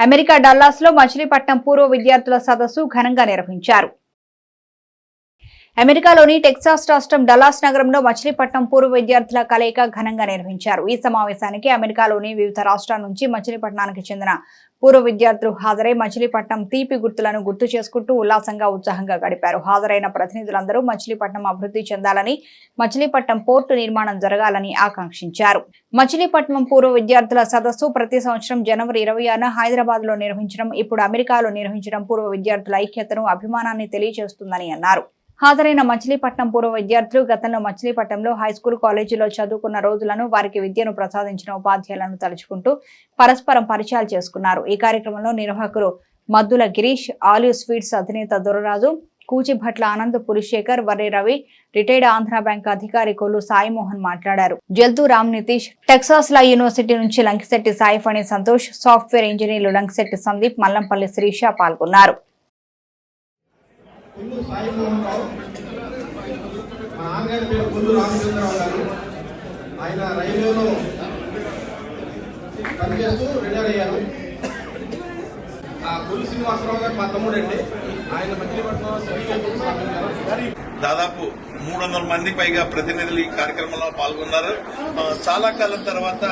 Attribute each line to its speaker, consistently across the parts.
Speaker 1: America Dallas లో మచిలీపట్నం పూర్వ విద్యార్థుల సదస్సు ఘనంగా నిర్వహించారు. అమెరికాలోని టెక్సాస్ రాష్ట్రం డల్లాస్ నగరంలో మచిలీపట్నం పూర్వ విద్యార్థుల కలయిక ఘనంగా నిర్వహించారు. ఈ సమావేశానికి అమెరికాలోని వివిధ రాష్ట్రాల నుంచి మచిలీపట్నానికి చెందిన పూర్వ విద్యార్థులు హాజరై మచిలీపట్నం తీపి గుర్తులను గుర్తు చేసుకుంటూ ఉల్లాసంగా ఉత్సాహంగా గడిపారు. హాజరైన ప్రతినిధులందరూ మచిలీపట్నం అభివృద్ధి చెందాలని, మచిలీపట్నం పోర్టు నిర్మాణం జరగాలని ఆకాంక్షించారు. మచిలీపట్నం పూర్వ విద్యార్థుల సదస్సు ప్రతి సంవత్సరం జనవరి 26న హైదరాబాద్ లో నిర్వహించడం, ఇప్పుడు అమెరికాలో నిర్వహించడం పూర్వ విద్యార్థుల ఐక్యతను, అభిమానాన్ని తెలియజేస్తుందని అన్నారు. హాజరైన మచిలీపట్నం పూర్వ విద్యార్థులు గతంలో మచిలీపట్నంలో హైస్కూల్, కాలేజీలో చదువుకున్న రోజులను, వారికి విద్యను ప్రసాదించిన ఉపాధ్యాయులను తలుచుకుంటూ పరస్పరం పరిచయాలు చేసుకున్నారు. ఈ కార్యక్రమంలో నిర్వాహకులు మద్దుల గిరీష్, ఆలివ్ స్వీట్స్ అధినేత దొరరాజు, కూచిభట్ల ఆనంద్, పులిశేఖర్, వర్రి రవి, రిటైర్డ్ ఆంధ్ర బ్యాంక్ అధికారి కొల్లు సాయిమోహన్ మాట్లాడారు. Jaltu Ram Nitish, Texas law university నుంచి లంకిశెట్టి సాయిఫణి సంతోష్, సాఫ్ట్వేర్ ఇంజనీర్లు లంకిశెట్టి సందీప్, మల్లంపల్లి శ్రీష పాల్గొన్నారు.
Speaker 2: కొల్లు సాయిమోహన్ రావు, మా నాన్నగారి పేరు కొల్లు రామచంద్రరావు గారు. ఆయన రైల్వేలో పనిచేస్తూ రిటైర్ అయ్యారు. కొల్లు శ్రీనివాసరావు గారు మా తమ్ముడు అండి. ఆయన మచిలీపట్నం
Speaker 3: దాదాపు 300 మంది పైగా ప్రతినిధులు ఈ కార్యక్రమంలో పాల్గొన్నారు. చాలా కాలం తర్వాత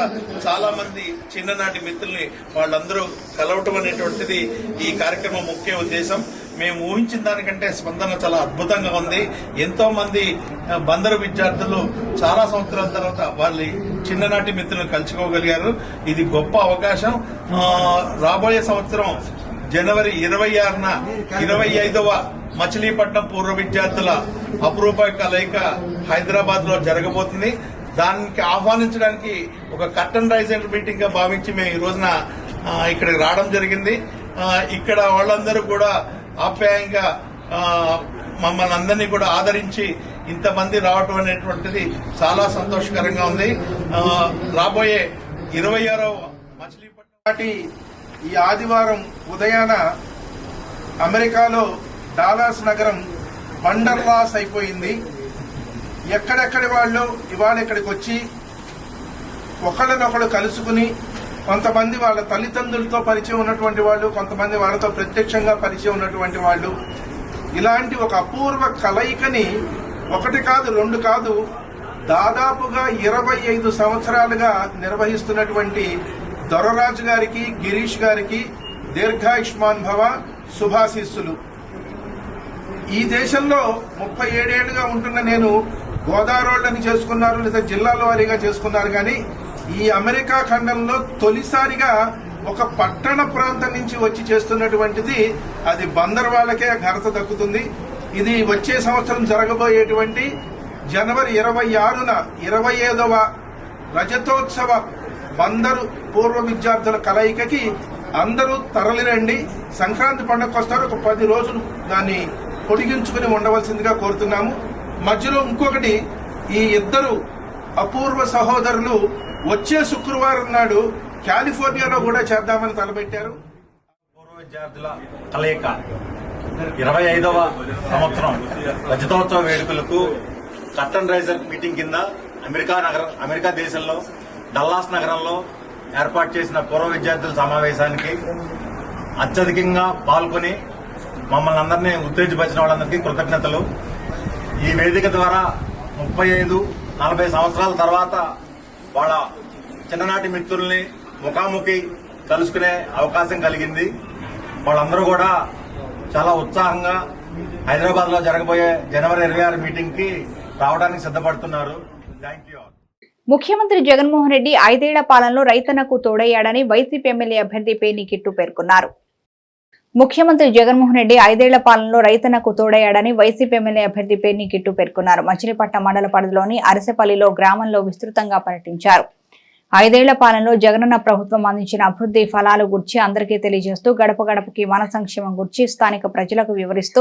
Speaker 3: చాలా మంది చిన్ననాటి మిత్రుల్ని వాళ్ళందరూ కలవటం అనేటువంటిది ఈ కార్యక్రమం ముఖ్య ఉద్దేశం. మేము ఊహించిన దానికంటే స్పందన చాలా అద్భుతంగా ఉంది. ఎంతో మంది బందరు విద్యార్థులు చాలా సంవత్సరాల తర్వాత వాళ్ళ చిన్ననాటి మిత్రులను కలుసుకోగలిగారు. ఇది గొప్ప అవకాశం. రాబోయే సంవత్సరం జనవరి 26న 25వ మచిలీపట్నం పూర్వ విద్యార్థుల అపురూప కలయిక హైదరాబాద్ లో జరగబోతుంది. దానికి ఆహ్వానించడానికి ఒక కర్టన్ రైజర్ మీటింగ్ గా భావించి మేము ఈ రోజున ఇక్కడికి రావడం జరిగింది. ఇక్కడ వాళ్ళందరూ కూడా ఆప్యాయంగా మమ్మల్ని అందరినీ కూడా ఆదరించి ఇంతమంది రావటం అనేటువంటిది చాలా సంతోషకరంగా ఉంది. రాబోయే 26వ
Speaker 2: మచిలీపట్నం ఈ ఆదివారం ఉదయాన అమెరికాలో డాలాస్ నగరం బండర్లాస్ అయిపోయింది. ఎక్కడెక్కడి వాళ్ళు ఇవాళ ఇక్కడికి వచ్చి ఒకళ్ళనొకళ్ళు కలుసుకుని, కొంతమంది వాళ్ళ తల్లిదండ్రులతో పరిచయం ఉన్నటువంటి వాళ్ళు, కొంతమంది వాళ్ళతో ప్రత్యక్షంగా పరిచయం ఉన్నటువంటి వాళ్ళు, ఇలాంటి ఒక అపూర్వ కలయికని ఒకటి కాదు, రెండు కాదు, దాదాపుగా 25 సంవత్సరాలుగా నిర్వహిస్తున్నటువంటి దొరరాజు గారికి, గిరీష్ గారికి దీర్ఘాయుష్మాన్ భవ శుభాశీస్సులు. ఈ దేశంలో 37 ఏళ్లుగా ఉంటున్న నేను గోదావరిని చేసుకున్నారు, లేదా జిల్లాల వారీగా చేసుకున్నారు. కానీ ఈ అమెరికా ఖండంలో తొలిసారిగా ఒక పట్టణ ప్రాంతం నుంచి వచ్చి చేస్తున్నటువంటిది అది బందర్ వాళ్ళకే ఘనత దక్కుతుంది. ఇది వచ్చే సంవత్సరం జరగబోయేటువంటి జనవరి 26న 25వ రజతోత్సవ బందరు పూర్వ విద్యార్థుల కలయికకి అందరూ తరలిరండి. సంక్రాంతి పండుగకు వస్తారు. ఒక 10 రోజులు దాన్ని పొడిగించుకుని ఉండవలసిందిగా కోరుతున్నాము. మధ్యలో ఇంకొకటి, ఈ ఇద్దరు అపూర్వ సహోదరులు వచ్చే శుక్రవారం నాడు కాలిఫోర్నియాలో కూడా చేద్దామని తలపెట్టారు.
Speaker 4: పూర్వ విద్యార్థుల కలయిక 25వ సంవత్సరం రజతోత్సవ వేడుకలకు కర్టన్ రైజర్ మీటింగ్ కింద అమెరికా దేశంలో డల్లాస్ నగరంలో ఏర్పాటు చేసిన పూర్వ విద్యార్థుల సమావేశానికి అత్యధికంగా పాల్గొని మమ్మల్ని అందరినీ ఉత్తేజపరిచిన వాళ్ళందరికీ కృతజ్ఞతలు. ఈ వేదిక ద్వారా 35-40 సంవత్సరాల తర్వాత వాళ్ళ చిన్ననాటి మిత్రుల్ని ముఖాముఖి కలుసుకునే అవకాశం కలిగింది. వాళ్ళందరూ కూడా చాలా ఉత్సాహంగా హైదరాబాద్ లో జరగబోయే జనవరి 26 మీటింగ్ కి రావడానికి సిద్దపడుతున్నారు. Thank you.
Speaker 1: ముఖ్యమంత్రి జగన్మోహన్ రెడ్డి 5 ఏళ్ల పాలనలో రైతన్నకు తోడయ్యాడని వైసీపీ ఎమ్మెల్యే అభ్యర్థి పేర్ని కిట్టు పేర్కొన్నారు. ముఖ్యమంత్రి జగన్మోహన్ రెడ్డి 5 ఏళ్ల పాలనలో రైతన్నకు తోడయ్యాడని వైసీపీ ఎమ్మెల్యే అభ్యర్థి పేర్ని కిట్టు పేర్కొన్నారు. మచిలీపట్నం మండల పరిధిలోని అరిసెపల్లిలో గ్రామంలో విస్తృతంగా పర్యటించారు. 5 ఏళ్ల పాలనలో జగనన్న ప్రభుత్వం అందించిన అభివృద్ధి ఫలాలు గురించి అందరికీ తెలియజేస్తూ గడప గడపకి మన సంక్షేమం గురించి స్థానిక ప్రజలకు వివరిస్తూ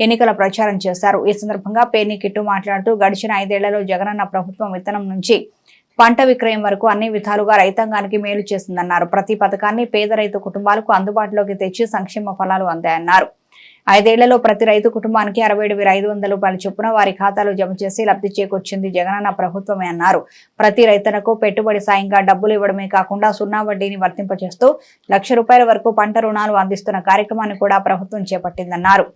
Speaker 1: ఎన్నికల ప్రచారం చేశారు. ఈ సందర్భంగా పేర్ని కిట్టు మాట్లాడుతూ గడిచిన 5 ఏళ్లలో జగనన్న ప్రభుత్వం విత్తనం నుంచి పంట విక్రయం వరకు అన్ని విధాలుగా రైతాంగానికి మేలు చేసిందన్నారు. ప్రతి పథకాన్ని పేద రైతు కుటుంబాలకు అందుబాటులోకి తెచ్చి సంక్షేమ ఫలాలు అందాయన్నారు. ఐదేళ్లలో ప్రతి రైతు కుటుంబానికి 67,500 రూపాయల చొప్పున వారి ఖాతాలో జమ చేసి లబ్ధి చేకూర్చింది జగనన్న ప్రభుత్వమే అన్నారు. ప్రతి రైతన్నకు పెట్టుబడి సాయంగా డబ్బులు ఇవ్వడమే కాకుండా 0 వడ్డీని వర్తింపజేస్తూ ₹1,00,000 వరకు పంట రుణాలు అందిస్తున్న కార్యక్రమాన్ని కూడా ప్రభుత్వం చేపట్టిందన్నారు.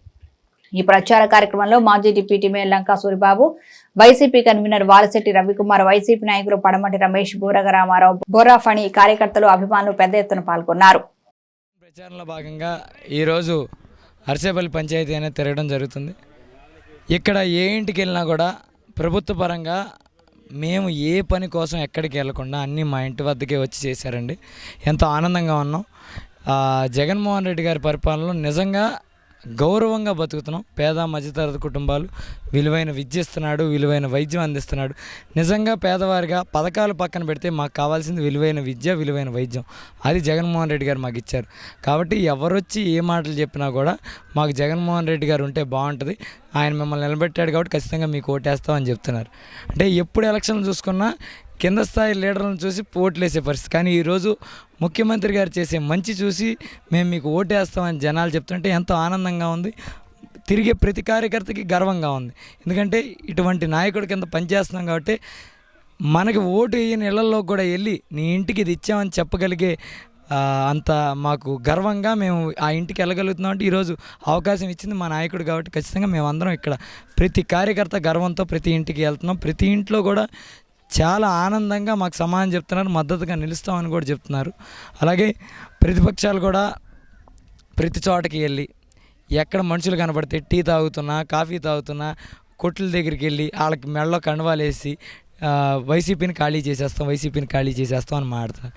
Speaker 1: ఈ ప్రచార కార్యక్రమంలో మాజీ deputy mayor Lanka Suribabu, YCP convener Valasetti Ravikumar, YCP నాయకులు పడమటి రమేష్, బూరగ రామారావు, బోరా ఫణి, కార్యకర్తలు, అభిమానులు పెద్ద ఎత్తున పాల్గొన్నారు.
Speaker 5: ప్రచారంలో భాగంగా ఈరోజు అర్సేపల్లి పంచాయతీ అనేది తిరగడం జరుగుతుంది. ఇక్కడ ఏ ఇంటికి వెళ్ళినా కూడా ప్రభుత్వ పరంగా మేము ఏ పని కోసం ఎక్కడికి వెళ్ళకుండా అన్నీ మా ఇంటి వద్దకే వచ్చి చేశారండి. ఎంతో ఆనందంగా ఉన్నాం. జగన్మోహన్ రెడ్డి గారి పరిపాలనలో నిజంగా గౌరవంగా బతుకుతున్నాం. పేద మధ్యతరగతి కుటుంబాలు విలువైన విద్య ఇస్తున్నాడు, విలువైన వైద్యం అందిస్తున్నాడు. నిజంగా పేదవారిగా పథకాలు పక్కన పెడితే మాకు కావాల్సింది విలువైన విద్య, విలువైన వైద్యం. అది జగన్మోహన్ రెడ్డి గారు మాకు ఇచ్చారు. కాబట్టి ఎవరొచ్చి ఏ మాటలు చెప్పినా కూడా మాకు జగన్మోహన్ రెడ్డి గారు ఉంటే బాగుంటుంది, ఆయన మిమ్మల్ని నిలబెట్టాడు కాబట్టి ఖచ్చితంగా మీకు ఓటేస్తామని చెప్తున్నారు. అంటే ఎప్పుడు ఎలక్షన్లు చూసుకున్నా కింద స్థాయి లీడర్లను చూసి ఓట్లేసే పరిస్థితి. కానీ ఈరోజు ముఖ్యమంత్రి గారు చేసే మంచి చూసి మేము మీకు ఓటేస్తామని జనాలు చెప్తుంటే ఎంతో ఆనందంగా ఉంది. తిరిగే ప్రతి కార్యకర్తకి గర్వంగా ఉంది. ఎందుకంటే ఇటువంటి నాయకుడి కింద పనిచేస్తున్నాం కాబట్టి మనకి ఓటు వేయని ఇళ్లలో కూడా వెళ్ళి నీ ఇంటికి ఇది ఇచ్చామని చెప్పగలిగే అంత మాకు గర్వంగా మేము ఆ ఇంటికి వెళ్ళగలుగుతున్నాం. అంటే ఈరోజు అవకాశం ఇచ్చింది మా నాయకుడు కాబట్టి ఖచ్చితంగా మేమందరం ఇక్కడ ప్రతి కార్యకర్త గర్వంతో ప్రతి ఇంటికి వెళ్తున్నాం. ప్రతి ఇంట్లో కూడా చాలా ఆనందంగా మాకు సమాధానం చెప్తున్నారు, మద్దతుగా నిలుస్తామని కూడా చెప్తున్నారు. అలాగే ప్రతిపక్షాలు కూడా ప్రతి చోటకి వెళ్ళి ఎక్కడ మనుషులు కనబడితే టీ తాగుతున్నా, కాఫీ తాగుతున్నా కొట్ల దగ్గరికి వెళ్ళి వాళ్ళకి మెడలో కండువాలేసి వైసీపీని ఖాళీ చేసేస్తాం అని మాట్లాడతారు.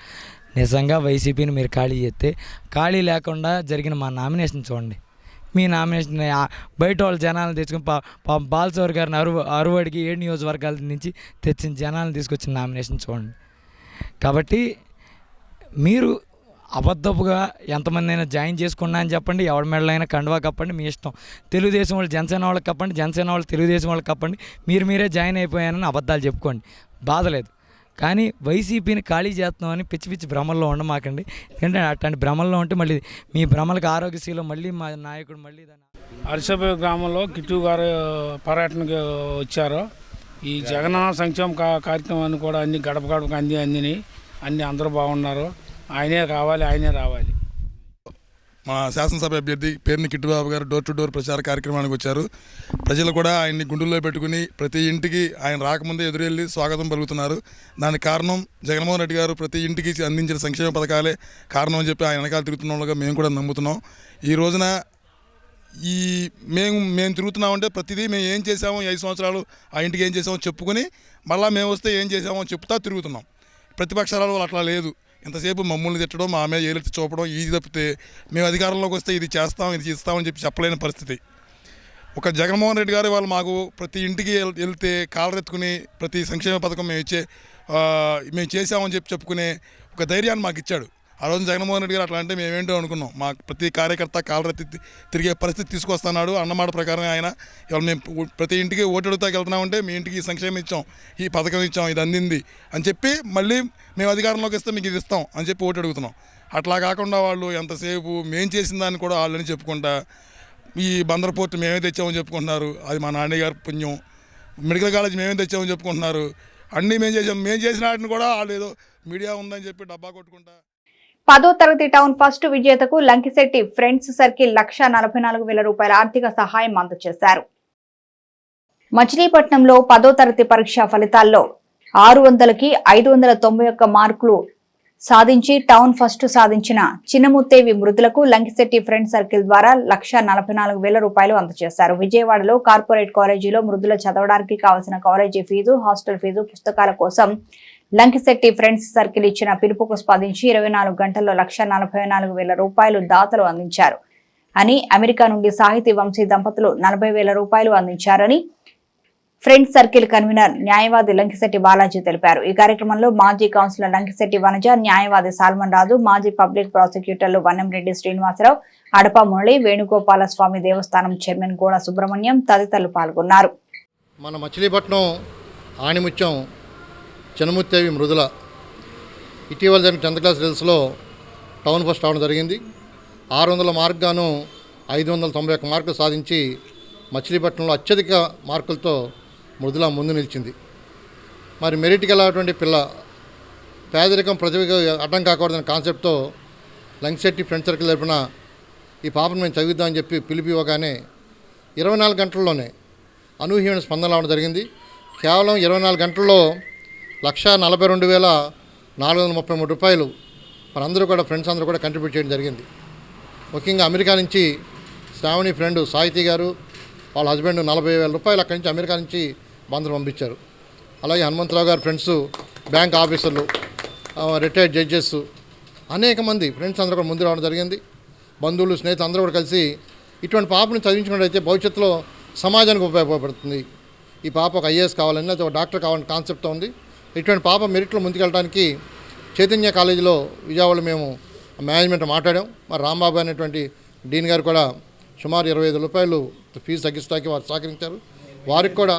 Speaker 5: నిజంగా వైసీపీని మీరు ఖాళీ చేస్తే ఖాళీ లేకుండా జరిగిన మా నామినేషన్ చూడండి. మీ నామినేషన్ బయట వాళ్ళ జనాలను తెచ్చుకుని బాలసౌర్ గారిని అరువడికి 7 నియోజకవర్గాల నుంచి తెచ్చిన జనాలను తీసుకొచ్చిన నామినేషన్ చూడండి. కాబట్టి మీరు అబద్ధపుగా ఎంతమంది అయినా జాయిన్ చేసుకున్నా అని చెప్పండి, ఎవరి మెడలైనా కండువా కప్పండి, మీ ఇష్టం. తెలుగుదేశం వాళ్ళు జనసేన వాళ్ళకి కప్పండి, జనసేన వాళ్ళు తెలుగుదేశం వాళ్ళకి కప్పండి, మీరే జాయిన్ అయిపోయానని అబద్ధాలు చెప్పుకోండి, బాధలేదు. కానీ వైసీపీని ఖాళీ చేస్తున్నామని పిచ్చి భ్రమల్లో ఉండమాకండి. ఎందుకంటే అట్లాంటి భ్రమల్లో ఉంటే మళ్ళీ మీ భ్రమలకు ఆరోగ్యశీలం మళ్ళీ మా నాయకుడు మళ్ళీ
Speaker 6: అరిసెపల్లి గ్రామంలో కిట్టు గారు పర్యటనకు వచ్చారు. ఈ జగనన్న సంక్షేమ కార్యక్రమాన్ని కూడా అన్ని గడప గడపకు అందిని అన్ని అందరూ బాగున్నారు. ఆయనే రావాలి.
Speaker 7: మా శాసనసభ అభ్యర్థి పేర్ని కిట్టుబాబు గారు డోర్ టు డోర్ ప్రచార కార్యక్రమానికి వచ్చారు. ప్రజలు కూడా ఆయన్ని గుండెల్లో పెట్టుకుని ప్రతి ఇంటికి ఆయన రాకముందే ఎదురెళ్ళి స్వాగతం పలుకుతున్నారు. దానికి కారణం జగన్మోహన్ రెడ్డి గారు ప్రతి ఇంటికి అందించిన సంక్షేమ పథకాలే కారణం అని చెప్పి ఆయన వెనకాల తిరుగుతున్న వాళ్ళుగా మేము కూడా నమ్ముతున్నాం. ఈ రోజున మేము తిరుగుతున్నామంటే ప్రతిదీ మేము ఏం చేసామో 5 సంవత్సరాలు ఆ ఇంటికి ఏం చేసామో చెప్పుకొని మళ్ళీ మేము వస్తే ఏం చేసామో చెప్తా తిరుగుతున్నాం. ప్రతిపక్షాల వాళ్ళు అట్లా లేదు. ఎంతసేపు మమ్మల్ని తిట్టడం, మా మీద ఏలెత్తి చూపడం, ఇది తప్పితే మేము అధికారంలోకి వస్తే ఇది చేస్తాం, ఇది చేస్తామని చెప్పి చెప్పలేని పరిస్థితి. ఒక జగన్మోహన్ రెడ్డి గారు వాళ్ళు మాకు ప్రతి ఇంటికి వెళ్తే కాలరెత్తుకుని ప్రతి సంక్షేమ పథకం మేము చేసామని చెప్పుకునే ఒక ధైర్యాన్ని మాకు ఇచ్చాడు. ఆ రోజు జగన్మోహన్ రెడ్డి గారు అట్లా అంటే మేమేంటో అనుకున్నాం. మా ప్రతి కార్యకర్త కాలరెత్తి తిరిగే పరిస్థితి తీసుకొస్తున్నాడు అన్నమాట ప్రకారం ఆయన ఇవాళ మేము ప్రతి ఇంటికి ఓటు అడుగుతాకి వెళ్తున్నామంటే మీ ఇంటికి సంక్షేమం ఇచ్చాం, ఈ పథకం ఇచ్చాం, ఇది అందింది అని చెప్పి మళ్ళీ మేము అధికారంలోకి వస్తే మీకు ఇది ఇస్తాం అని చెప్పి ఓటు అడుగుతున్నాం. అట్లా కాకుండా వాళ్ళు ఎంతసేపు మేము చేసిన దాన్ని కూడా వాళ్ళని చెప్పుకుంటా ఈ బందర్ పోర్ట్ మేమే తెచ్చామని చెప్పుకుంటున్నారు. అది మా నాన్నగారు పుణ్యం. మెడికల్ కాలేజ్ మేమే తెచ్చామని చెప్పుకుంటున్నారు. అన్నీ మేము చేసిన వాటిని కూడా వాళ్ళు ఏదో మీడియా ఉందని చెప్పి డబ్బా కొట్టుకుంటా.
Speaker 1: 10వ తరగతి టౌన్ ఫస్ట్ విజేతకు లంకిశెట్టి ఫ్రెండ్స్ సర్కిల్ ₹1,44,000 ఆర్థిక సహాయం అందజేశారు. మచిలీపట్నంలో 10వ తరగతి పరీక్ష ఫలితాల్లో 600కి 591 మార్కులు సాధించి టౌన్ ఫస్ట్ సాధించిన చిన్నముత్తేవి మృదులకు లంకిశెట్టి ఫ్రెండ్స్ సర్కిల్ ద్వారా ₹1,44,000 అందజేశారు. విజయవాడలో కార్పొరేట్ కాలేజీలో మృదుల చదవడానికి కావాల్సిన కాలేజీ ఫీజు, హాస్టల్ ఫీజు, పుస్తకాల కోసం లంకిశెట్టి ఫ్రెండ్స్ సర్కిల్ ఇచ్చిన పిలుపుకు స్పందించి 24 గంటల్లో ₹1,44,000 దాతలు అందించారు అని అమెరికా నుండి సాహితీ వంశీ దంపతులు ₹40,000 అందించారని ఫ్రెండ్స్ సర్కిల్ కన్వీనర్ న్యాయవాది లంకిశెట్టి బాలాజీ తెలిపారు. ఈ కార్యక్రమంలో మాజీ కౌన్సిలర్ లంకిశెట్టి వనజ, న్యాయవాది సాల్మన్ రాజు, మాజీ పబ్లిక్ ప్రాసిక్యూటర్లు వన్నంరెడ్డి శ్రీనివాసరావు, అడప మురళి, వేణుగోపాల స్వామి దేవస్థానం చైర్మన్ గోడ సుబ్రహ్మణ్యం తదితరులు పాల్గొన్నారు.
Speaker 8: మన మచిలీపట్నం ఆణిముత్యం చిన్నముత్తేవి మృదుల ఇటీవల జరిగిన 10th క్లాస్ రిజల్ట్స్లో టౌన్ ఫస్ట్ అవడం జరిగింది. 600 మార్క్ గాను 591 మార్కులు సాధించి మచిలీపట్నంలో అత్యధిక మార్కులతో మృదుల ముందు నిలిచింది. మరి మెరిట్కి వెళ్ళేటువంటి పిల్ల పేదరికం ప్రతిభకు అడ్డం కాకూడదనే కాన్సెప్ట్తో లంగ్శెట్టి ఫ్రెండ్ సర్కిల్ తరపున ఈ పాపను మేము చదివిద్దామని చెప్పి పిలిపి ఇవ్వగానే 24 గంటల్లోనే అనూహ్యమైన స్పందన రావడం జరిగింది. కేవలం 24 గంటల్లో 1,42,433 రూపాయలు మనందరూ కూడా ఫ్రెండ్స్ అందరూ కూడా కంట్రిబ్యూట్ చేయడం జరిగింది. ముఖ్యంగా అమెరికా నుంచి శ్రావణి ఫ్రెండ్ సాహితీ గారు వాళ్ళ హస్బెండ్ 40,000 రూపాయలు అక్కడి నుంచి అమెరికా నుంచి బందరు పంపించారు. అలాగే హనుమంతరావు గారు ఫ్రెండ్స్, బ్యాంక్ ఆఫీసర్లు, రిటైర్డ్ జడ్జెస్, అనేక మంది ఫ్రెండ్స్ అందరూ కూడా ముందు రావడం జరిగింది. బంధువులు, స్నేహితులు అందరూ కూడా కలిసి ఇటువంటి పాపను చదివించుకున్నట్టయితే భవిష్యత్తులో సమాజానికి ఉపయోగపడుతుంది. ఈ పాప ఒక ఐఏఎస్ కావాలని, ఒక డాక్టర్ కావాలని కాన్సెప్ట్తో ఉంది. ఇటువంటి పాప మెరిట్లో ముందుకెళ్ళడానికి చైతన్య కాలేజీలో విజయవాడలో మేము మేనేజ్మెంట్ మాట్లాడాం. మరి రాంబాబు అనేటువంటి డీన్ గారు కూడా సుమారు 25,000 రూపాయలు ఫీజు తగ్గించడానికి వారు సహకరించారు. వారికి కూడా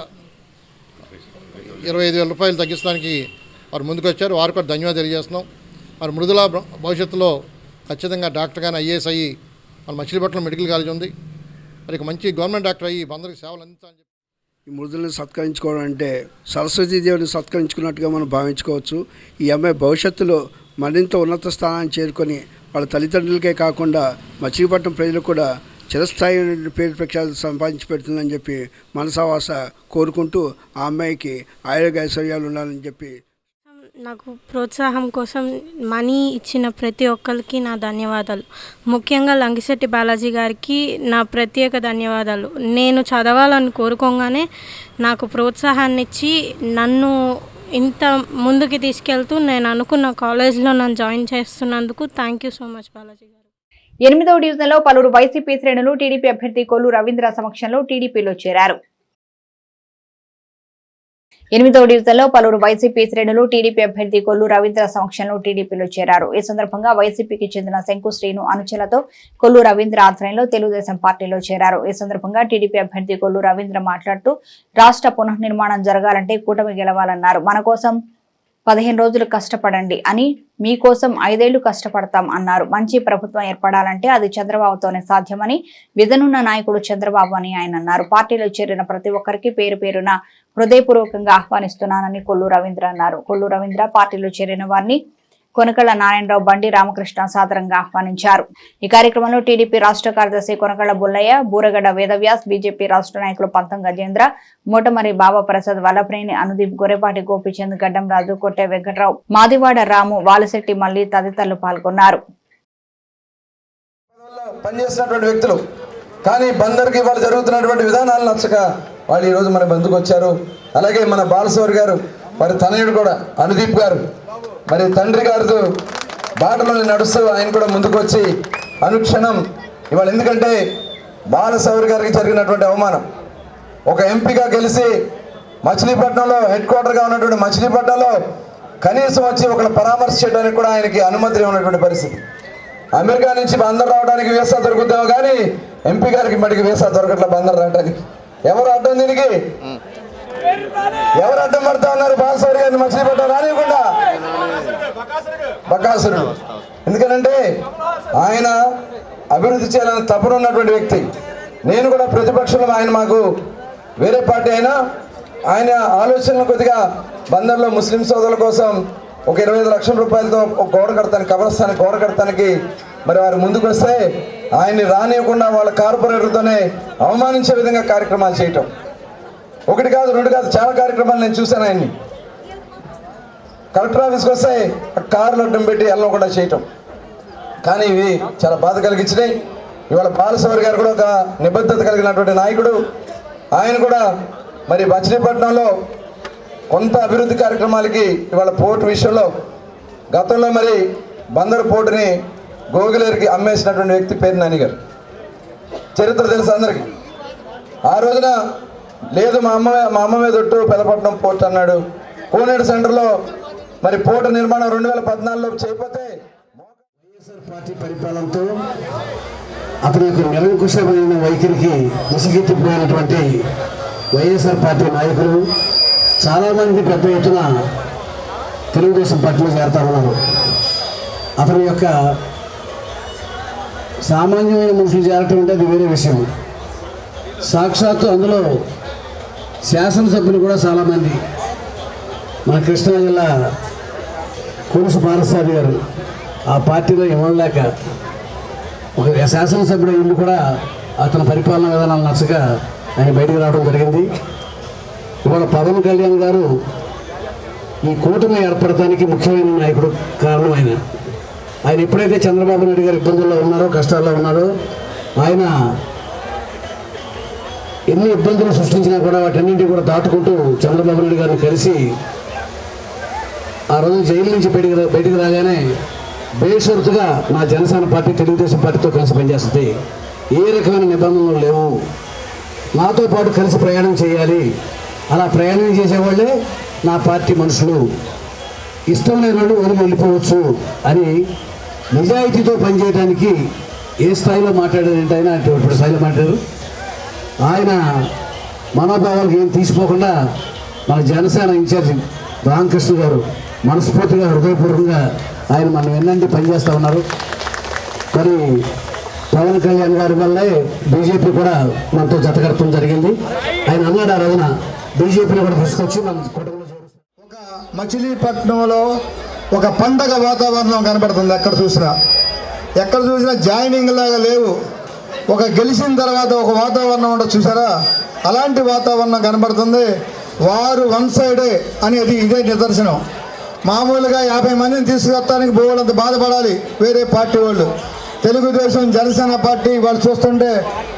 Speaker 8: 25,000 రూపాయలు తగ్గించడానికి వారు ముందుకు వచ్చారు. వారికి కూడా ధన్యవాదాలు తెలియజేస్తున్నాం. మరి మృదుల భవిష్యత్తులో ఖచ్చితంగా డాక్టర్ కానీ ఐఏఎస్ అయ్యి మన మచిలీపట్నం మెడికల్ కాలేజ్ ఉంది, మరి మంచి గవర్నమెంట్ డాక్టర్ అయ్యి అందరికీ సేవలు అందించాలని చెప్పి
Speaker 9: ఈ మృదులను సత్కరించుకోవడం అంటే సరస్వతీదేవిని సత్కరించుకున్నట్టుగా మనం భావించుకోవచ్చు. ఈ అమ్మాయి భవిష్యత్తులో మరింత ఉన్నత స్థానాన్ని చేరుకొని వాళ్ళ తల్లిదండ్రులకే కాకుండా మచిలీపట్నం ప్రజలు కూడా చిరస్థాయి పేరు ప్రఖ్యాతులు సంపాదించి పెడుతుందని చెప్పి మనసావాస కోరుకుంటూ ఆ అమ్మాయికి ఆరోగ్య ఐశ్వర్యాలు ఉండాలని చెప్పి
Speaker 10: నాకు ప్రోత్సాహం కోసం మనీ ఇచ్చిన ప్రతి ఒక్కరికి నా ధన్యవాదాలు. ముఖ్యంగా లంగిశెట్టి బాలాజీ గారికి నా ప్రత్యేక ధన్యవాదాలు. నేను చదవాలని కోరుకోగానే నాకు ప్రోత్సాహాన్ని ఇచ్చి నన్ను ఇంత ముందుకి తీసుకెళ్తూ నేను అనుకున్న కాలేజ్లో నన్ను జాయిన్ చేస్తున్నందుకు thank you so much Balaji గారు.
Speaker 1: 8వ డివిజన్లో పలువురు వైసీపీ శ్రేణులు టీడీపీ అభ్యర్థి కొల్లు రవీంద్ర సమక్షంలో టీడీపీలో చేరారు. 8వ డివిజన్లో పలువురు వైసీపీ శ్రేణులు టీడీపీ అభ్యర్థి కొల్లు రవీంద్ర సమక్షంలో టీడీపీలో చేరారు. ఈ సందర్భంగా వైసీపీకి చెందిన శంకు శ్రీను అనుచరులతో కొల్లు రవీంద్ర ఆధ్వర్యంలో తెలుగుదేశం పార్టీలో చేరారు. ఈ సందర్భంగా టీడీపీ అభ్యర్థి కొల్లు రవీంద్ర మాట్లాడుతూ రాష్ట్ర పునర్నిర్మాణం జరగాలంటే కూటమి గెలవాలన్నారు. మన కోసం 15 రోజులు కష్టపడండి అని, మీకోసం 5 ఏళ్లు కష్టపడతాం అన్నారు. మంచి ప్రభుత్వం ఏర్పడాలంటే అది చంద్రబాబుతోనే సాధ్యమని, విధనున్న నాయకుడు చంద్రబాబు అని ఆయన అన్నారు. పార్టీలో చేరిన ప్రతి ఒక్కరికి పేరు పేరున హృదయపూర్వకంగా ఆహ్వానిస్తున్నానని కొల్లు రవీంద్ర అన్నారు. కొల్లు రవీంద్ర పార్టీలో చేరిన వారిని కొనకళ్ళ నారాయణరావు, బండి రామకృష్ణ సాదరంగా ఆహ్వానించారు. ఈ కార్యక్రమంలో టీడీపీ రాష్ట్ర కార్యదర్శి కొనకళ్ళ బుల్లయ్య, బూరగడ్డ వేదవ్యాస్, బీజేపీ రాష్ట్ర నాయకులు పంతం గజేంద్ర, మోటమరి బాబా ప్రసాద్, వల్లభనేని అనుదీప్, గొర్రెపాటి గోపిచంద్, గడ్డం రాజు, కొట్టే వెంకట్రావు, మాదివాడ రాము, వాలశెట్టి మల్లి తదితరులు పాల్గొన్నారు.
Speaker 11: పనిచేసినటువంటి వ్యక్తులు కానీ బందర్కి వాళ్ళు జరుగుతున్నటువంటి విధానాలు నచ్చక వాళ్ళు ఈరోజు మన బంధుకు వచ్చారు. అలాగే మన బాలశౌరి గారు, మరి తనయుడు కూడా అనుదీప్ గారు, మరి తండ్రి గారితో బాటలో నడుస్తూ ఆయన కూడా ముందుకు వచ్చి అనుక్షణం ఇవాళ, ఎందుకంటే బాలశౌరి గారికి జరిగినటువంటి అవమానం, ఒక ఎంపీగా గెలిచి మచిలీపట్నంలో హెడ్ క్వార్టర్గా ఉన్నటువంటి మచిలీపట్నంలో కనీసం వచ్చి ఒకళ్ళు పరామర్శ చేయడానికి కూడా ఆయనకి అనుమతి ఉన్నటువంటి పరిస్థితి. అమెరికా నుంచి బందర్ రావడానికి వీసా దొరుకుతామో కానీ ఎంపీ గారికి మటుకు వీసా దొరకట్ల బందర్ రావడానికి. ఎవరు అడ్డం దీనికి? ఎవరు అడ్డం పడతా ఉన్నారు? బాలశౌరి గారిని మచిలీపట్నం రానివ్వకుండా బకాసురుడు. ఎందుకనంటే ఆయన అభివృద్ధి చేయాలని తపన ఉన్నటువంటి వ్యక్తి. నేను కూడా ప్రతిపక్షంలో ఆయన మాకు వేరే పార్టీ అయినా ఆయన ఆలోచనలు కొద్దిగా బందర్లో ముస్లిం సోదరుల కోసం ఒక 25 లక్షల రూపాయలతో ఒక గోడ కడతానికి, కబ్రస్థానికి గోడ కడతానికి మరి వారు ముందుకు వస్తే ఆయన్ని రానివ్వకుండా వాళ్ళ కార్పొరేటర్తోనే అవమానించే విధంగా కార్యక్రమాలు చేయటం. 1 కాదు 2 కాదు, చాలా కార్యక్రమాలు నేను చూశాను. ఆయన్ని కలెక్టర్ ఆఫీస్కి వస్తే కార్లు అడ్డం పెట్టి వెళ్ళకుండా చేయటం. కానీ ఇవి చాలా బాధ కలిగించినాయి. ఇవాళ బాలశౌరి గారు కూడా ఒక నిబద్ధత కలిగినటువంటి నాయకుడు. ఆయన కూడా మరి మచిలీపట్నంలో కొంత అభివృద్ధి కార్యక్రమాలకి ఇవాళ పోర్టు విషయంలో గతంలో మరి బందరు పోర్టుని గోగులేరికి అమ్మేసినటువంటి వ్యక్తి పేరు నాని గారు. చరిత్ర తెలుసు అందరికీ. ఆ రోజున లేదు మా అమ్మ మీద ఒట్టు పెదపట్నం పోర్ట్ అన్నాడు. కోనేడు సెంటర్లో మరి పోర్టు నిర్మాణం 2014లో చేయకపోతే
Speaker 12: వైఎస్ఆర్ పార్టీ పరిపాలనతో అతని యొక్క నిరంకుశమైన వైఖరికి ముసుగెత్తిపోయినటువంటి వైఎస్ఆర్ పార్టీ నాయకులు చాలామంది పెద్ద ఎత్తున తెలుగుదేశం పార్టీలో చేరుతా ఉన్నారు. అతని యొక్క సామాన్యమైన మనుషులు చేరటం అంటే అది వేరే విషయం. సాక్షాత్తు అందులో శాసనసభ్యులు కూడా చాలామంది, మన కృష్ణా జిల్లా కొలుసు పారసారి గారు ఆ పార్టీలో ఇవ్వలేక ఒక శాసనసభ్యుడు ఇల్లు కూడా అతని పరిపాలనా విధానాలు నచ్చక ఆయన బయటకు రావడం జరిగింది. ఇవాళ పవన్ కళ్యాణ్ గారు ఈ కూటమి ఏర్పడటానికి ముఖ్యమైన నాయకుడు కారణం ఆయన ఎప్పుడైతే చంద్రబాబు నాయుడు గారు ఇబ్బందుల్లో ఉన్నారో, కష్టాల్లో ఉన్నారో, ఆయన ఎన్ని ఇబ్బందులు సృష్టించినా కూడా వాటన్నింటినీ కూడా దాటుకుంటూ చంద్రబాబు నాయుడు గారిని కలిసి ఆ రోజు జైలు నుంచి బయటికి రాగానే బేషరతుగా నా జనసేన పార్టీ తెలుగుదేశం పార్టీతో కలిసి పనిచేస్తుంది, ఏ రకమైన నిబంధనలు లేవు, నాతో పాటు కలిసి ప్రయాణం చేయాలి, అలా ప్రయాణం చేసేవాళ్ళే నా పార్టీ మనుషులు, ఇష్టం లేని వాళ్ళు వదిలి వెళ్ళిపోవచ్చు అని నిజాయితీతో పనిచేయడానికి ఏ స్థాయిలో మాట్లాడారంటే ఆయన అటువంటి స్థాయిలో మాట్లాడారు. ఆయన మనోభావాలకు ఏం తీసిపోకుండా మన జనసేన ఇన్ఛార్జి రామకృష్ణ గారు మనస్ఫూర్తిగా హృదయపూర్వకంగా ఆయన మనం ఎన్నంటి పనిచేస్తూ ఉన్నారు. మరి పవన్ కళ్యాణ్ గారి వల్లే బీజేపీ కూడా మనతో జతకడటం జరిగింది. ఆయన అన్నాడు ఆ రోజున బీజేపీని కూడా తీసుకొచ్చి మన కుటుంబంలో
Speaker 13: ఒక మచిలీపట్నంలో ఒక పండగ వాతావరణం కనబడుతుంది. ఎక్కడ చూసినా జాయినింగ్ లాగా లేవు. ఒక గెలిచిన తర్వాత ఒక వాతావరణం ఉండదు చూసారా, అలాంటి వాతావరణం కనబడుతుంది. వారు వన్ సైడే అనేది ఇదే నిదర్శనం. మామూలుగా 50 మందిని తీసుకొస్తానికి బోళ్ళంత బాధపడాలి వేరే పార్టీ వాళ్ళు. తెలుగుదేశం జనసేన పార్టీ వాళ్ళు చూస్తుంటే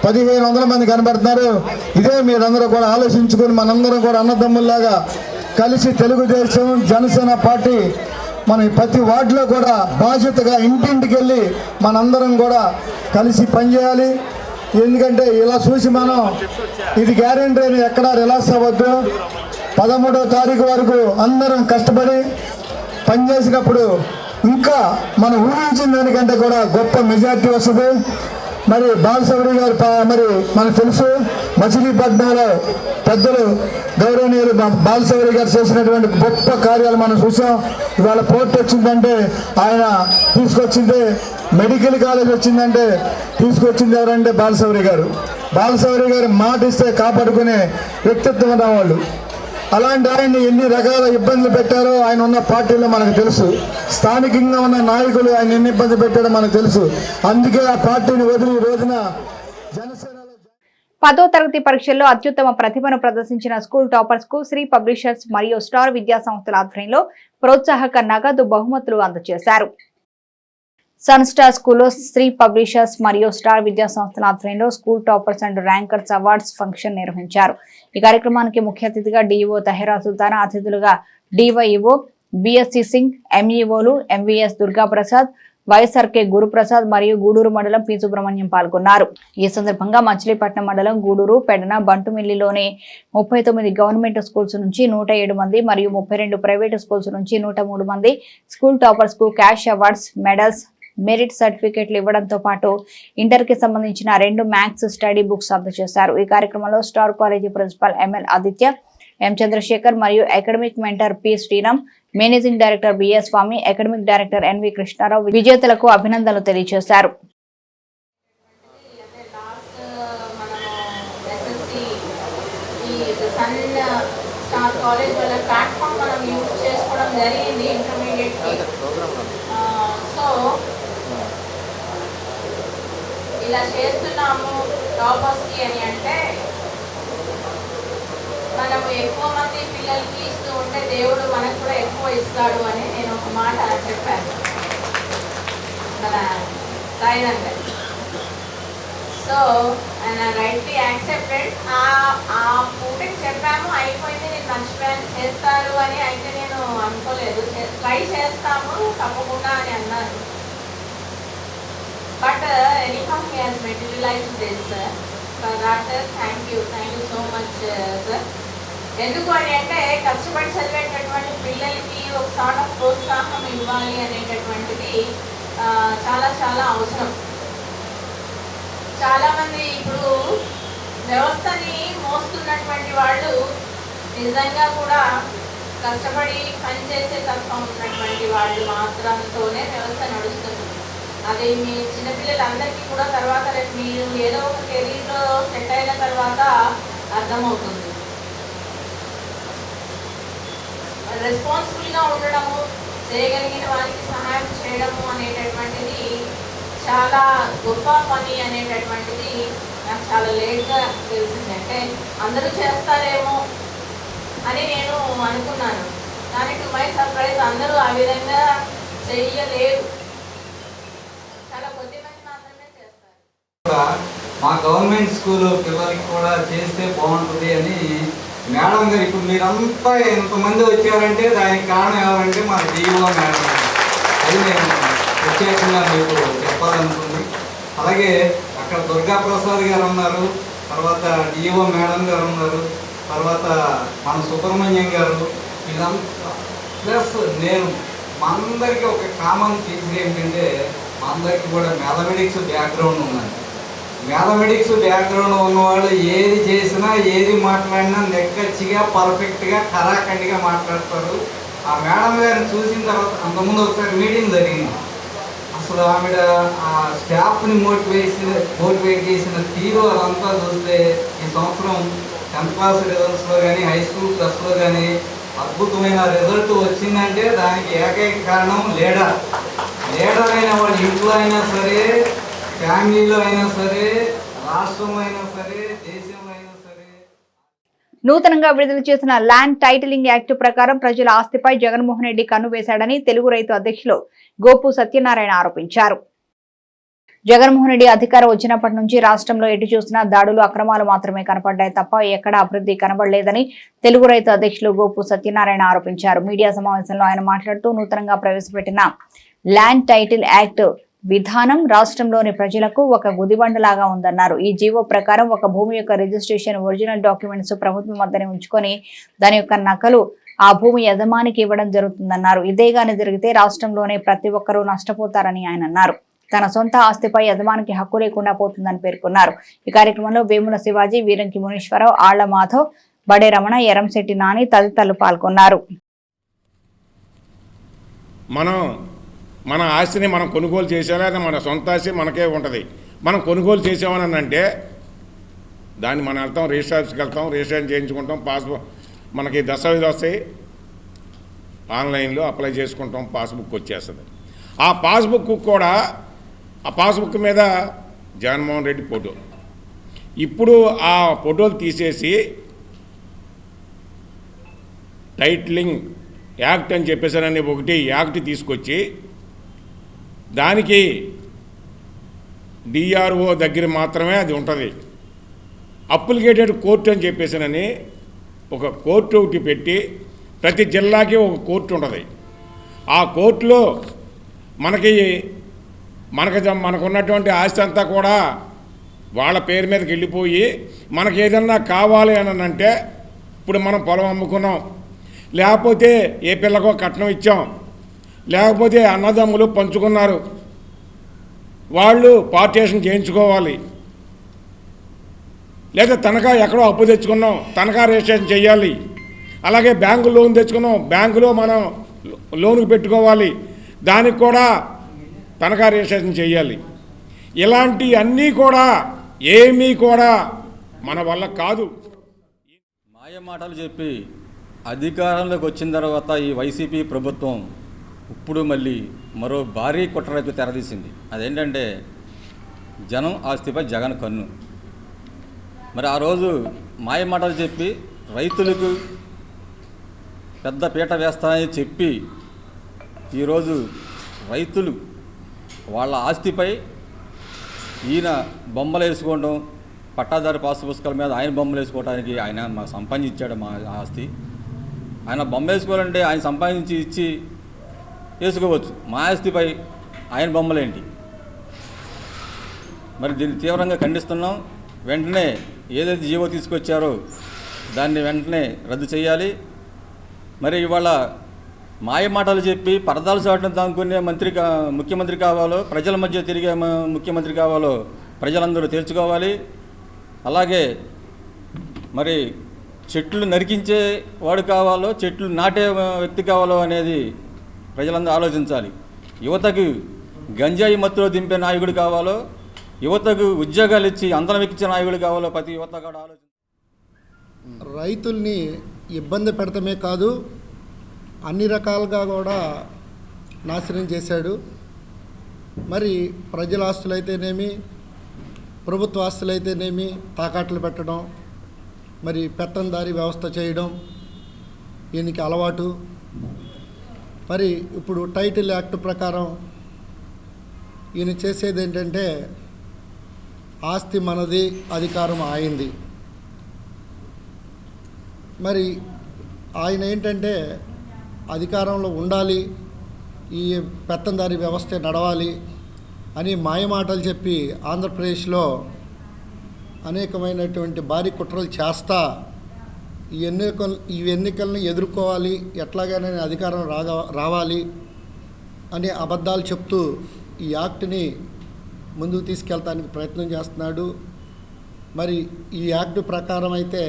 Speaker 13: 1500 మంది కనబడుతున్నారు. ఇదే మీరందరూ కూడా ఆలోచించుకొని మనందరం కూడా అన్నదమ్ముల్లాగా కలిసి తెలుగుదేశం జనసేన పార్టీ మన ప్రతి వార్డులో కూడా బాధ్యతగా ఇంటింటికి వెళ్ళి మనందరం కూడా కలిసి పనిచేయాలి. ఎందుకంటే ఇలా చూసి మనం ఇది గ్యారెంటీ అని ఎక్కడా రిలాక్స్ అవ్వద్దు. 13వ తారీఖు వరకు అందరం కష్టపడి పనిచేసినప్పుడు ఇంకా మనం ఊహించిన దానికంటే కూడా గొప్ప మెజార్టీ వస్తుంది. మరి బాలశౌరి గారు మరి మనకు తెలుసు మచిలీపట్నంలో పెద్దలు గౌరవనీయులు బాలశౌరి గారు చేసినటువంటి గొప్ప కార్యాలు మనం చూసాం. ఇవాళ పోర్ట్ వచ్చిందంటే ఆయన తీసుకొచ్చింది, మెడికల్ కాలేజ్ వచ్చిందంటే తీసుకొచ్చింది ఎవరంటే బాలశౌరి గారు. బాలశౌరి గారు మాట ఇస్తే కాపాడుకునే వ్యక్తిత్వం ఉన్న వాళ్ళు. అలాంటి ఆయన్ని ఎన్ని రకాల ఇబ్బందులు పెట్టారో ఆయన ఉన్న పార్టీలో మనకు తెలుసు. స్థానికంగా ఉన్న నాయకులు ఆయన ఎన్ని ఇబ్బంది పెట్టారో మనకు తెలుసు. అందుకే ఆ పార్టీని వదిలి రోజున జనసేనలో
Speaker 1: 10వ తరగతి పరీక్షల్లో అత్యుత్తమ ప్రతిభను ప్రదర్శించిన స్కూల్ టాపర్స్ కు శ్రీ పబ్లిషర్స్ మరియు స్టార్ విద్యా సంస్థల ఆధ్వర్యంలో ప్రోత్సాహక నగదు బహుమతులు అందజేశారు. సన్ స్టార్ స్కూల్లో శ్రీ పబ్లిషర్స్ మరియు స్టార్ విద్యా సంస్థల ఆధ్వర్యంలో school toppers and rankers awards function నిర్వహించారు. ఈ కార్యక్రమానికి ముఖ్య అతిథిగా డిఈఓ తహెరా సుల్తానా, అతిథులుగా డివైఈఓ బిఎస్సి సింగ్, ఎంఈఓలు ఎంవీఎస్ దుర్గాప్రసాద్, వైఎస్ఆర్కే గురుప్రసాద్ మరియు గూడూరు మండలం పి సుబ్రహ్మణ్యం పాల్గొన్నారు. ఈ సందర్భంగా మచిలీపట్నం మండలం గూడూరు, పెడన, బంటుమిల్లిలోని 39 గవర్నమెంట్ స్కూల్స్ నుంచి 107 మంది మరియు 32 ప్రైవేటు స్కూల్స్ నుంచి 103 మంది స్కూల్ టాపర్స్ కు క్యాష్ అవార్డ్స్, మెడల్స్, మెరిట్ సర్టిఫికెట్లు ఇవ్వడంతో పాటు ఇంటర్ కి సంబంధించిన 2 మ్యాథ్స్ స్టడీ బుక్స్ అందజేశారు. ఈ కార్యక్రమంలో star college principal ML Aditya, M Chandrasekhar మరియు academic mentor P Sriram, managing director BS Swamy, academic director NV Krishnarao విజేతలకు అభినందనలు తెలియజేశారు.
Speaker 14: ఇలా చేస్తున్నాము టాపర్స్కి అని అంటే మనము ఎక్కువ మంది పిల్లలకి ఇస్తూ ఉంటే దేవుడు మనకు కూడా ఎక్కువ ఇస్తాడు అని నేను ఒక మాట చెప్పాను మన సాయినాథ్ గారు. సో ఆయన రైట్లీ యాక్సెప్టెడ్. ఆ పూటకి చెప్పాము, అయిపోయింది, నేను మర్చిపోయాను, చేస్తారు అని అయితే నేను అనుకోలేదు. ట్రై చేస్తాము తప్పకుండా అని అన్నాను. But anyhow, he has materialized this, sir. For that, thank you so much, sir. ఎందుకు అని అంటే కష్టపడి చదివేటటువంటి పిల్లలకి ఒక సార్ట్ ఆఫ్ ప్రోత్సాహం ఇవ్వాలి అనేటటువంటిది చాలా చాలా అవసరం. చాలామంది ఇప్పుడు వ్యవస్థని మోస్తున్నటువంటి వాళ్ళు నిజంగా కూడా కష్టపడి పనిచేసే తత్వం ఉన్నటువంటి వాళ్ళు మాత్రంతోనే వ్యవస్థ నడుస్తుంది. అది మీ చిన్నపిల్లలందరికీ కూడా తర్వాత రేపు మీరు ఏదో ఒక కెరీర్లో సెట్ అయిన తర్వాత అర్థమవుతుంది. రెస్పాన్సిబుల్గా ఉండడము, చేయగలిగిన వారికి సహాయం చేయడము అనేటటువంటిది చాలా గొప్ప పని అనేటటువంటిది నాకు చాలా లేట్గా తెలిసింది. అంటే అందరూ చేస్తారేమో అని నేను అనుకున్నాను, కానీ టు మై సర్ప్రైజ్ అందరూ ఆ విధంగా చెయ్యలేరు. చాలా కొద్దిమంది మాత్రమే చేస్తారు.
Speaker 15: మా గవర్నమెంట్ స్కూల్ పిల్లలకి కూడా చేస్తే బాగుంటుంది అని మేడం గారు, ఇప్పుడు మీరంతా ఎంతమంది వచ్చారంటే దానికి కారణం ఎవరంటే మన డిఓ మేడం. అది నేను ప్రత్యేకంగా మీకు చెప్పాలనుకుంది. అలాగే అక్కడ దుర్గాప్రసాద్ గారు ఉన్నారు, తర్వాత డిఓ మేడం గారు ఉన్నారు, తర్వాత మన సుబ్రహ్మణ్యం గారు, ఇదంతా ప్లస్ నేను మా అందరికీ ఒక కామన్ ఫీచర్ ఏంటంటే మా అందరికీ కూడా మ్యాథమెటిక్స్ బ్యాక్గ్రౌండ్ ఉన్నది. మ్యాథమెటిక్స్ బ్యాక్గ్రౌండ్ ఉన్నవాళ్ళు ఏది చేసినా ఏది మాట్లాడినా నెక్కచ్చిగా పర్ఫెక్ట్గా ఖరాఖండిగా మాట్లాడతారు. ఆ మేడం గారిని చూసిన తర్వాత అంతకుముందు ఒకసారి మీటింగ్ జరిగింది. అసలు ఆవిడ ఆ స్టాఫ్ని మోటివేట్ చేసిన తీరు అదంతా చూస్తే ఈ సంవత్సరం 10th క్లాస్ రిజల్ట్స్లో కానీ హై స్కూల్ ప్లస్లో కానీ అద్భుతమైన రిజల్ట్ వచ్చిందంటే దానికి ఏకైక కారణం లీడర్ అయిన వాళ్ళ ఇంట్లో అయినా సరే, ఫ్యామిలీలో అయినా సరే, రాష్ట్రంలో అయినా సరే, దేశంలో అయినా సరే.
Speaker 1: నూతనంగా విడుదల చేసిన ల్యాండ్ టైటిలింగ్ యాక్ట్ ప్రకారం ప్రజల ఆస్తిపై జగన్మోహన్ రెడ్డి కన్ను వేశాడని తెలుగు రైతు అధ్యక్షులు గోపు సత్యనారాయణ ఆరోపించారు. జగన్మోహన్ రెడ్డి అధికారం వచ్చినప్పటి నుంచి రాష్ట్రంలో ఎటు చూసినా దాడులు, అక్రమాలు మాత్రమే కనపడ్డాయి తప్ప ఎక్కడ అభివృద్ధి కనబడలేదని తెలుగు రైతు అధ్యక్షులు గోపు సత్యనారాయణ ఆరోపించారు. మీడియా సమావేశంలో ఆయన మాట్లాడుతూ నూతనంగా ప్రవేశపెట్టిన ల్యాండ్ టైటిల్ యాక్ట్ విధానం రాష్ట్రంలోని ప్రజలకు ఒక గుదిబండలాగా ఉందన్నారు. ఈ జీవో ప్రకారం ఒక భూమి యొక్క రిజిస్ట్రేషన్, ఒరిజినల్ డాక్యుమెంట్స్ ప్రభుత్వం వద్దనే ఉంచుకొని దాని యొక్క నకలు ఆ భూమి యజమానికి ఇవ్వడం జరుగుతుందన్నారు. ఇదేగాని జరిగితే రాష్ట్రంలోనే ప్రతి ఒక్కరూ నష్టపోతారని ఆయన అన్నారు. తన సొంత ఆస్తిపై యజమానికి హక్కు లేకుండా పోతుందని పేర్కొన్నారు. ఈ కార్యక్రమంలో వేముల శివాజీ, వీరంకి మునీశ్వరరావు, ఆళ్ల మాధవ్, బడే రమణ, ఎరంశెట్టి నాని తదితరులు పాల్గొన్నారు.
Speaker 16: మన ఆస్తిని మనం కొనుగోలు చేసేలా మన సొంత ఆస్తి మనకే ఉంటుంది. మనం కొనుగోలు చేసామని అంటే దాన్ని మనం వెళ్తాం, రిజిస్టర్ ఆఫీస్కి వెళ్తాం, రిజిస్ట్రేషన్ చేయించుకుంటాం, పాస్బుక్ మనకి దస్తావేజ్ వస్తాయి, ఆన్లైన్లో అప్లై చేసుకుంటాం, పాస్బుక్ వచ్చేస్తుంది. ఆ పాస్బుక్ కూడా ఆ పాస్బుక్ మీద జగన్మోహన్ రెడ్డి ఫోటో. ఇప్పుడు ఆ ఫోటోలు తీసేసి టైటిలింగ్ యాక్ట్ అని చెప్పేసారని ఒకటి యాక్ట్ తీసుకొచ్చి దానికి డిఆర్ఓ దగ్గర మాత్రమే అది ఉంటుంది. అప్లికేటెడ్ కోర్టు అని చెప్పేసానని ఒక కోర్టు ఒకటి పెట్టి ప్రతి జిల్లాకి ఒక కోర్టు ఉంటుంది. ఆ కోర్టులో మనకున్నటువంటి ఆస్తి అంతా కూడా వాళ్ళ పేరు మీదకి వెళ్ళిపోయి మనకి ఏదన్నా కావాలి అని అంటే, ఇప్పుడు మనం పొలం అమ్ముకున్నాం, లేకపోతే ఏ పిల్లకో కట్నం ఇచ్చాం, లేకపోతే అన్నదమ్ములు పంచుకున్నారు, వాళ్ళు పార్టీషన్ చేయించుకోవాలి, లేదా తనఖా ఎక్కడో అప్పు తెచ్చుకున్నాం, తనఖా రిజిస్ట్రేషన్ చేయాలి, అలాగే బ్యాంకు లోన్ తెచ్చుకున్నాం, బ్యాంకులో మనం లోన్కి పెట్టుకోవాలి, దానికి కూడా తనఖా రిజిస్ట్రేషన్ చేయాలి. ఇలాంటి అన్నీ కూడా ఏమీ కూడా మన వల్ల కాదు.
Speaker 17: మాయ మాటలు చెప్పి అధికారంలోకి వచ్చిన తర్వాత ఈ వైసీపీ ప్రభుత్వం ఇప్పుడు మళ్ళీ మరో భారీ కుట్రకు తెరదీసింది. అదేంటంటే జనం ఆస్తిపై జగన్ కన్ను. మరి ఆ రోజు మాయ మాటలు చెప్పి రైతులకు పెద్ద పీట వేస్తానని చెప్పి ఈరోజు రైతులు వాళ్ళ ఆస్తిపై ఈయన బొమ్మలు వేసుకోవడం, పట్టాదారు పాస్ పుస్తకాల మీద ఆయన బొమ్మలు వేసుకోవడానికి ఆయన మాకు సంపాదించాడు మా ఆస్తి. ఆయన బొమ్మ వేసుకోవాలంటే ఆయన సంపాదించి ఇచ్చి వేసుకోవచ్చు, మా ఆస్తిపై ఆయన బొమ్మలేంటి? మరి దీన్ని తీవ్రంగా ఖండిస్తున్నాం. వెంటనే ఏదైతే జీవో తీసుకొచ్చారో దాన్ని వెంటనే రద్దు చేయాలి. మరి ఇవాళ మాయ మాటలు చెప్పి పరదాలు చాటం దానుకునే ముఖ్యమంత్రి కావాలో, ప్రజల మధ్య తిరిగే ముఖ్యమంత్రి కావాలో ప్రజలందరూ తేల్చుకోవాలి. అలాగే మరి చెట్లు నరికించే వాడు కావాలో, చెట్లు నాటే వ్యక్తి కావాలో అనేది ప్రజలందరూ ఆలోచించాలి. యువతకు గంజాయి మత్తులో దింపే నాయకుడు కావాలో, యువతకు ఉద్యోగాలు ఇచ్చి అందరం ఎక్కించే నాయకుడు కావాలో ప్రతి యువత కూడా ఆలోచన.
Speaker 13: రైతుల్ని ఇబ్బంది పెడతమే కాదు, అన్ని రకాలుగా కూడా నాశనం చేశాడు. మరి ప్రజల ఆస్తులైతేనేమి, ప్రభుత్వ ఆస్తులైతేనేమి తాకట్లు పెట్టడం, మరి పెత్తందారీ వ్యవస్థ చేయడం ఈయనకి అలవాటు. మరి ఇప్పుడు టైటిల్ యాక్ట్ ప్రకారం ఈయన చేసేది ఏంటంటే ఆస్తి మనది, అధికారం ఆయింది. మరి ఆయన ఏంటంటే అధికారంలో ఉండాలి, ఈ పెత్తందారీ వ్యవస్థ నడవాలి అని మాయమాటలు చెప్పి ఆంధ్రప్రదేశ్లో అనేకమైనటువంటి భారీ కుట్రలు చేస్తా ఈ ఎన్నికలను ఎదుర్కోవాలి, ఎట్లాగైనా అధికారం రావాలి అనే అబద్ధాలు చెప్తూ ఈ యాక్ట్ని ముందుకు తీసుకెళ్తానికి ప్రయత్నం చేస్తున్నాడు. మరి ఈ యాక్ట్ ప్రకారం అయితే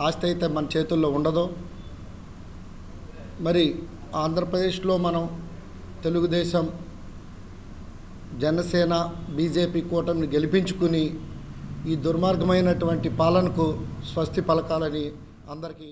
Speaker 13: ఆస్తి అయితే మన చేతుల్లో ఉండదు. మరి ఆంధ్రప్రదేశ్లో మనం తెలుగుదేశం, జనసేన, బీజేపీ కూటమిని గెలిపించుకుని ఈ దుర్మార్గమైనటువంటి పాలనకు స్వస్తి పలకాలని అందరికీ